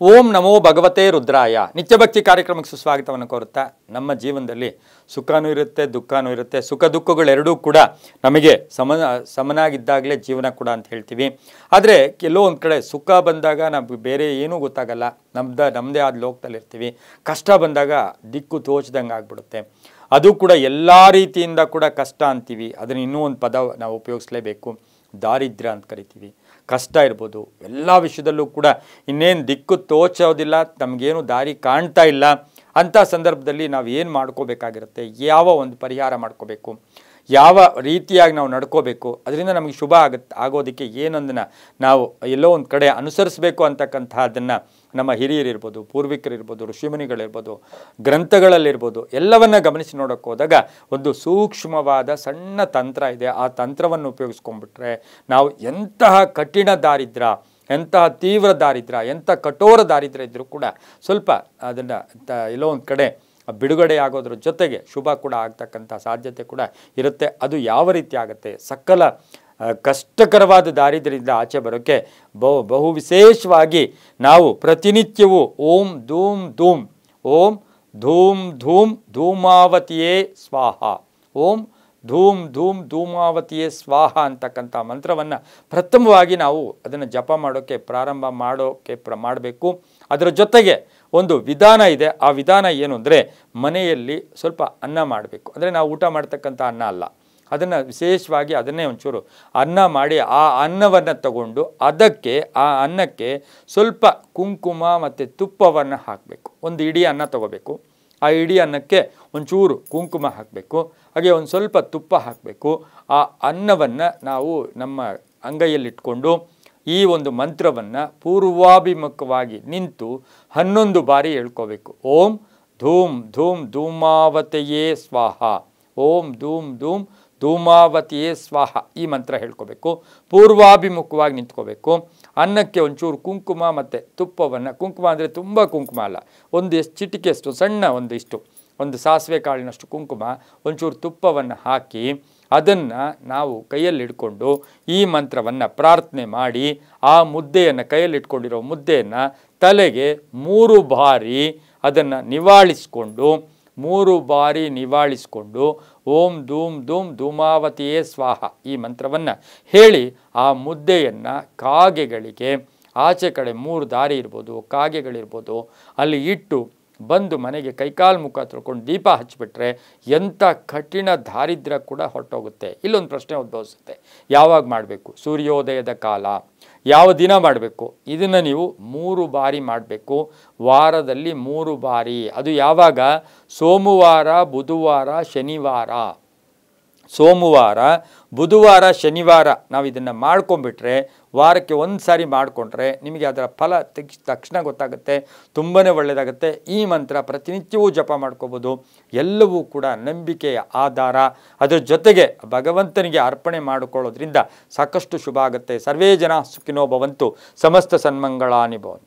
ಓಂ ನಮೋ ಭಗವತೆ ರುದ್ರಾಯ ನಿತ್ಯಭಕ್ತಿ ಕಾರ್ಯಕ್ರಮಕ್ಕೆ ಸುಸ್ವಾಗತವನ್ನು ಕೋರುತ್ತಾ ನಮ್ಮ ಜೀವನದಲ್ಲಿ ಸುಖನೂ ಇರುತ್ತೆ ದುಃಖನೂ ಇರುತ್ತೆ. ಸುಖ ದುಃಖಗಳೆರಡೂ ಕೂಡ ನಮಗೆ ಸಮನಾಗಿದ್ದಾಗಲೇ ಜೀವನ ಕೂಡ ಅಂತ ಹೇಳ್ತೀವಿ. ಆದರೆ ಕೆಲವೊಂದು ಕಡೆ ಸುಖ ಬಂದಾಗ ನಮಗೆ ಬೇರೆ ಏನೂ ಗೊತ್ತಾಗಲ್ಲ, ನಮ್ಮದೇ ಆದ ಲೋಕದಲ್ಲಿ ಇರ್ತೀವಿ. ಕಷ್ಟ ಬಂದಾಗ ದಿಕ್ಕು ತೋಚದಂಗೆ ಆಗ್ಬಿಡುತ್ತೆ. ಅದು ಕೂಡ ಎಲ್ಲ ರೀತಿಯಿಂದ ಕೂಡ ಕಷ್ಟ ಅಂತೀವಿ. ಅದನ್ನು ಇನ್ನೂ ಒಂದು ಪದ ನಾವು ಉಪಯೋಗಿಸಲೇಬೇಕು, ದಾರಿದ್ರ್ಯ ಅಂತ ಕರಿತೀವಿ. ಕಷ್ಟ ಇರ್ಬೋದು, ಎಲ್ಲ ವಿಷಯದಲ್ಲೂ ಕೂಡ ಇನ್ನೇನು ದಿಕ್ಕು ತೋಚೋದಿಲ್ಲ, ನಮಗೇನು ದಾರಿ ಕಾಣ್ತಾ ಇಲ್ಲ ಅಂಥ ಸಂದರ್ಭದಲ್ಲಿ ನಾವು ಏನು ಮಾಡ್ಕೋಬೇಕಾಗಿರುತ್ತೆ, ಯಾವ ಒಂದು ಪರಿಹಾರ ಮಾಡ್ಕೋಬೇಕು, ಯಾವ ರೀತಿಯಾಗಿ ನಾವು ನಡ್ಕೋಬೇಕು, ಅದರಿಂದ ನಮಗೆ ಶುಭ ಆಗೋದಕ್ಕೆ ಏನೊಂದನ್ನು ನಾವು ಎಲ್ಲೋ ಒಂದು ಕಡೆ ಅನುಸರಿಸಬೇಕು ಅಂತಕ್ಕಂಥದ್ದನ್ನು ನಮ್ಮ ಹಿರಿಯರಿರ್ಬೋದು, ಪೂರ್ವಿಕರಿರ್ಬೋದು, ಋಷಿಮುನಿಗಳಿರ್ಬೋದು, ಗ್ರಂಥಗಳಲ್ಲಿರ್ಬೋದು ಎಲ್ಲವನ್ನ ಗಮನಿಸಿ ನೋಡೋಕ್ಕೆ ಹೋದಾಗ ಒಂದು ಸೂಕ್ಷ್ಮವಾದ ಸಣ್ಣ ತಂತ್ರ ಇದೆ. ಆ ತಂತ್ರವನ್ನು ಉಪಯೋಗಿಸ್ಕೊಂಡ್ಬಿಟ್ರೆ ನಾವು ಎಂತಹ ಕಠಿಣ ದಾರಿದ್ರ್ಯ, ಎಂತಹ ತೀವ್ರ ದಾರಿದ್ರ್ಯ, ಎಂಥ ಕಠೋರ ದಾರಿದ್ರ್ಯ ಇದ್ದರೂ ಕೂಡ ಸ್ವಲ್ಪ ಅದನ್ನು ಎಲ್ಲೋ ಒಂದು ಕಡೆ ಬಿಡುಗಡೆ ಆಗೋದ್ರ ಜೊತೆಗೆ ಶುಭ ಕೂಡ ಆಗ್ತಕ್ಕಂಥ ಸಾಧ್ಯತೆ ಕೂಡ ಇರುತ್ತೆ. ಅದು ಯಾವ ರೀತಿ ಆಗುತ್ತೆ, ಸಕಲ ಕಷ್ಟಕರವಾದ ದಾರಿದ್ರ್ಯದಿಂದ ಆಚೆ ಬರೋಕ್ಕೆ ಬಹು ವಿಶೇಷವಾಗಿ ನಾವು ಪ್ರತಿನಿತ್ಯವೂ ಓಂ ಧೂಮ್ ಧೂಮ್, ಓಂ ಧೂಮ್ ಧೂಮ್ ಧೂಮಾವತಿಯೇ ಸ್ವಾಹ, ಓಂ ಧೂಮ್ ಧೂಮ್ ಧೂಮಾವತಿಯೇ ಸ್ವಾಹ ಅಂತಕ್ಕಂಥ ಮಂತ್ರವನ್ನು ಪ್ರಥಮವಾಗಿ ನಾವು ಅದನ್ನು ಜಪ ಮಾಡೋಕ್ಕೆ ಪ್ರಾರಂಭ ಮಾಡಬೇಕು. ಅದರ ಜೊತೆಗೆ ಒಂದು ವಿಧಾನ ಇದೆ. ಆ ವಿಧಾನ ಏನು ಅಂದರೆ, ಮನೆಯಲ್ಲಿ ಸ್ವಲ್ಪ ಅನ್ನ ಮಾಡಬೇಕು. ಅಂದರೆ ನಾವು ಊಟ ಮಾಡ್ತಕ್ಕಂಥ ಅನ್ನ ಅಲ್ಲ, ಅದನ್ನು ವಿಶೇಷವಾಗಿ ಅದನ್ನೇ ಒಂಚೂರು ಅನ್ನ ಮಾಡಿ ಆ ಅನ್ನವನ್ನು ತಗೊಂಡು ಅದಕ್ಕೆ ಆ ಅನ್ನಕ್ಕೆ ಸ್ವಲ್ಪ ಕುಂಕುಮ ಮತ್ತು ತುಪ್ಪವನ್ನು ಹಾಕಬೇಕು. ಒಂದು ಇಡೀ ಅನ್ನ ತಗೋಬೇಕು, ಆ ಇಡೀ ಅನ್ನಕ್ಕೆ ಒಂಚೂರು ಕುಂಕುಮ ಹಾಕಬೇಕು, ಹಾಗೆ ಒಂದು ಸ್ವಲ್ಪ ತುಪ್ಪ ಹಾಕಬೇಕು. ಆ ಅನ್ನವನ್ನು ನಾವು ನಮ್ಮ ಅಂಗೈಯಲ್ಲಿಟ್ಕೊಂಡು ಈ ಒಂದು ಮಂತ್ರವನ್ನು ಪೂರ್ವಾಭಿಮುಖವಾಗಿ ನಿಂತು 11 ಬಾರಿ ಹೇಳ್ಕೋಬೇಕು. ಓಂ ಧೂಮ್ ಧೂಮ್ ಧೂಮಾವತೆಯೇ ಸ್ವಾಹ, ಓಂ ಧೂಮ್ ಧೂಮ್ ಧೂಮಾವತಿಯೇ ಸ್ವಾಹ ಈ ಮಂತ್ರ ಹೇಳ್ಕೋಬೇಕು. ಪೂರ್ವಾಭಿಮುಖವಾಗಿ ನಿಂತ್ಕೋಬೇಕು. ಅನ್ನಕ್ಕೆ ಒಂಚೂರು ಕುಂಕುಮ ಮತ್ತು ತುಪ್ಪವನ್ನು, ಕುಂಕುಮ ಅಂದರೆ ತುಂಬ ಕುಂಕುಮ ಅಲ್ಲ, ಒಂದು ಚಿಟಿಕೆಯಷ್ಟು ಸಣ್ಣ ಒಂದು ಸಾಸಿವೆ ಕಾಳಿನಷ್ಟು ಕುಂಕುಮ, ಒಂಚೂರು ತುಪ್ಪವನ್ನು ಹಾಕಿ ಅದನ್ನು ನಾವು ಕೈಯಲ್ಲಿ ಹಿಡ್ಕೊಂಡು ಈ ಮಂತ್ರವನ್ನು ಪ್ರಾರ್ಥನೆ ಮಾಡಿ ಆ ಮುದ್ದೆಯನ್ನು, ಕೈಯಲ್ಲಿ ಇಟ್ಕೊಂಡಿರೋ ಮುದ್ದೆಯನ್ನು ತಲೆಗೆ 3 ಬಾರಿ ಅದನ್ನು ನಿವಾಳಿಸ್ಕೊಂಡು 3 ಬಾರಿ ನಿವಾಳಿಸ್ಕೊಂಡು ಓಂ ಧೂಮ್ ಧೂಮ್ ಧೂಮಾವತಿಯೇ ಸ್ವಾಹ ಈ ಮಂತ್ರವನ್ನು ಹೇಳಿ ಆ ಮುದ್ದೆಯನ್ನು ಕಾಗೆಗಳಿಗೆ, ಆಚೆ ಕಡೆ 3 ದಾರಿ ಇರ್ಬೋದು, ಕಾಗೆಗಳಿರ್ಬೋದು, ಅಲ್ಲಿ ಇಟ್ಟು ಬಂದು ಮನೆಗೆ ಕೈಕಾಲು ಮುಖ ತೊಳ್ಕೊಂಡು ದೀಪ ಹಚ್ಚಿಬಿಟ್ರೆ ಎಂಥ ಕಠಿಣ ದಾರಿದ್ರ್ಯ ಕೂಡ ಹೊರಟೋಗುತ್ತೆ. ಇಲ್ಲೊಂದು ಪ್ರಶ್ನೆ ಉದ್ಭವಿಸುತ್ತೆ, ಯಾವಾಗ ಮಾಡಬೇಕು? ಸೂರ್ಯೋದಯದ ಕಾಲ, ಯಾವ ದಿನ ಮಾಡಬೇಕು? ಇದನ್ನು ನೀವು 3 ಬಾರಿ ಮಾಡಬೇಕು, ವಾರದಲ್ಲಿ 3 ಬಾರಿ. ಅದು ಯಾವಾಗ? ಸೋಮವಾರ, ಬುಧವಾರ, ಶನಿವಾರ. ಸೋಮವಾರ, ಬುಧವಾರ, ಶನಿವಾರ ನಾವು ಇದನ್ನು ಮಾಡ್ಕೊಂಬಿಟ್ರೆ, ವಾರಕ್ಕೆ 1 ಸಾರಿ ಮಾಡಿಕೊಂಡ್ರೆ ನಿಮಗೆ ಅದರ ಫಲ ತಕ್ಷಣ ಗೊತ್ತಾಗುತ್ತೆ, ತುಂಬಾ ಒಳ್ಳೆಯದಾಗುತ್ತೆ. ಈ ಮಂತ್ರ ಪ್ರತಿನಿತ್ಯವೂ ಜಪ ಮಾಡ್ಕೋಬೋದು. ಎಲ್ಲವೂ ಕೂಡ ನಂಬಿಕೆಯ ಆಧಾರ. ಅದರ ಜೊತೆಗೆ ಭಗವಂತನಿಗೆ ಅರ್ಪಣೆ ಮಾಡಿಕೊಳ್ಳೋದ್ರಿಂದ ಸಾಕಷ್ಟು ಶುಭ ಆಗುತ್ತೆ. ಸರ್ವೇ ಜನ ಸುಖಿನೋ ಭವಂತು, ಸಮಸ್ತ ಸನ್ಮಂಗಳಾನಿ ಭವಂತು.